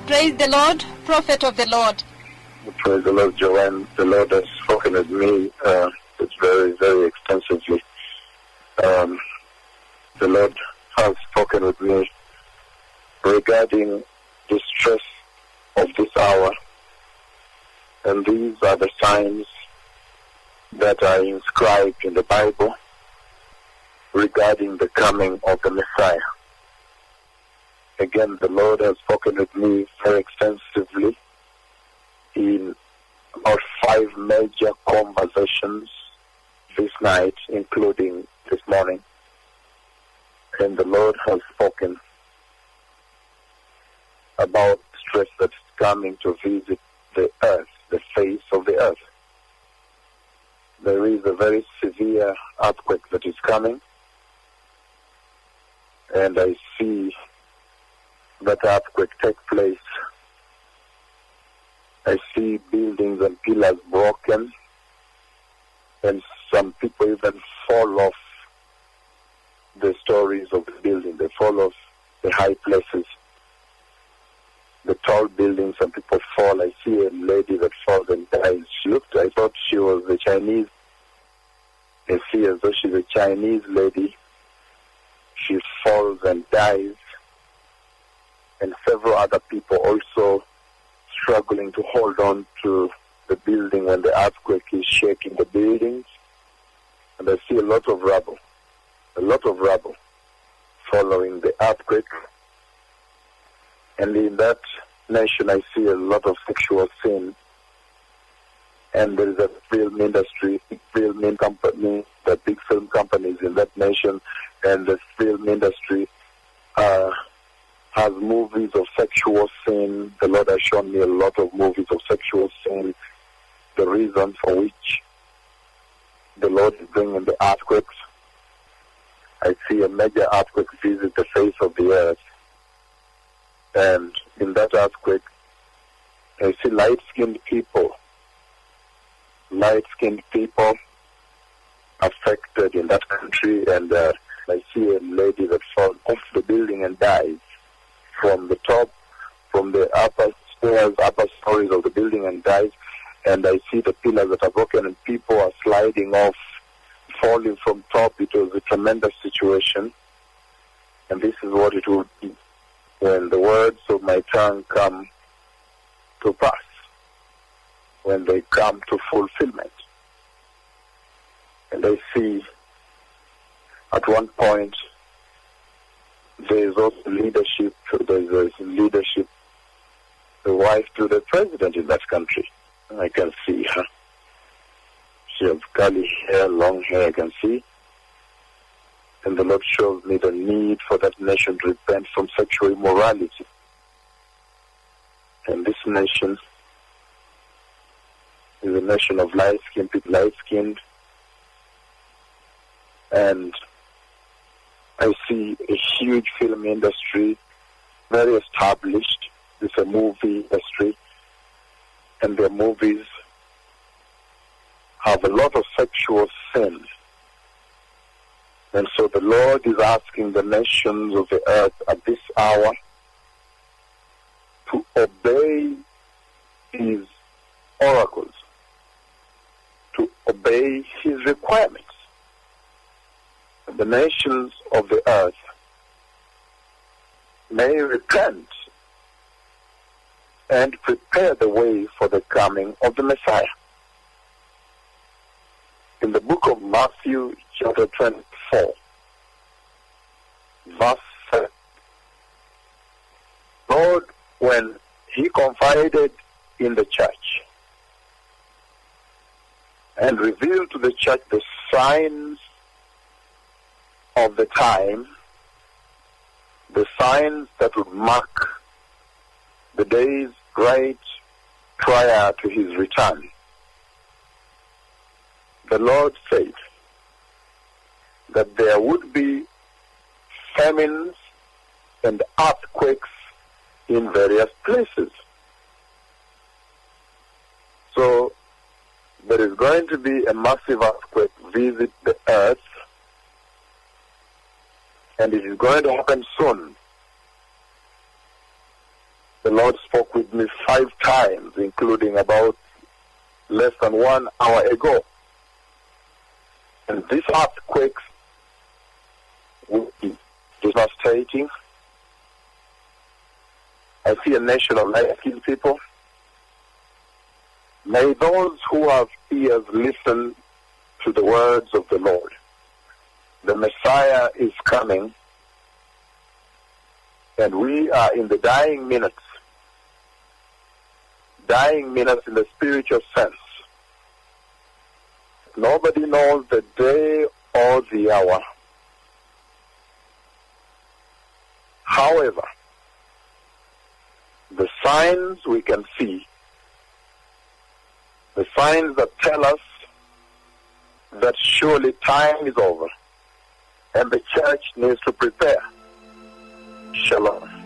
Praise the Lord, prophet of the Lord. Praise the Lord, Joanne. The Lord has spoken with me very, very extensively. The Lord has spoken with me regarding the stress of this hour. And these are the signs that are inscribed in the Bible regarding the coming of the Messiah. Again, the Lord has spoken with me very extensively in about 5 major conversations this night, including this morning. And the Lord has spoken about stress that's coming to visit the earth, the face of the earth. There is a very severe earthquake that is coming, and I see that earthquake take place. I see buildings and pillars broken, and some people even fall off the stories of the building. They fall off the high places, the tall buildings. Some people fall. I see a lady that falls and dies. I thought she was a Chinese. I see as though she's a Chinese lady. She falls and dies. And several other people also struggling to hold on to the building when the earthquake is shaking the buildings. And I see a lot of rubble following the earthquake. And in that nation, I see a lot of sexual sin. And there is a film industry, big film company, the big film companies in that nation, and the film industry has movies of sexual sin. The Lord has shown me a lot of movies of sexual sin, the reason for which the Lord is bringing the earthquakes. I see a major earthquake visit the face of the earth. And in that earthquake, I see light-skinned people affected in that country. And I see a lady that falls off the building and dies from the top, from the upper stories of the building and dies. And I see the pillars that are broken and people are sliding off, falling from top. It was a tremendous situation. And this is what it will be when the words of my tongue come to pass, when they come to fulfillment. And I see at one point there is also leadership, the wife to the president in that country. I can see her. She has curly hair, long hair, I can see. And the Lord shows me the need for that nation to repent from sexual immorality. And this nation is a nation of light-skinned people, light-skinned. And I see a huge film industry, very established. It's a movie industry. And their movies have a lot of sexual sin. And so the Lord is asking the nations of the earth at this hour to obey His oracles, to obey His requirements. And the nations of the earth may repent and prepare the way for the coming of the Messiah. In the book of Matthew, chapter 24, verse 7, Lord, when He confided in the church and revealed to the church the signs of the time, the signs that would mark the days right prior to His return, the Lord said that there would be famines and earthquakes in various places. So there is going to be a massive earthquake visit the earth, and it is going to happen soon. The Lord spoke with me 5 times, including about less than 1 hour ago. And these earthquakes will be devastating. I see a nation of light-skinned people. May those who have ears listen to the words of the Lord. The Messiah is coming, and we are in the dying minutes in the spiritual sense. Nobody knows the day or the hour. However, the signs we can see, the signs that tell us that surely time is over and the church needs to prepare. Shalom.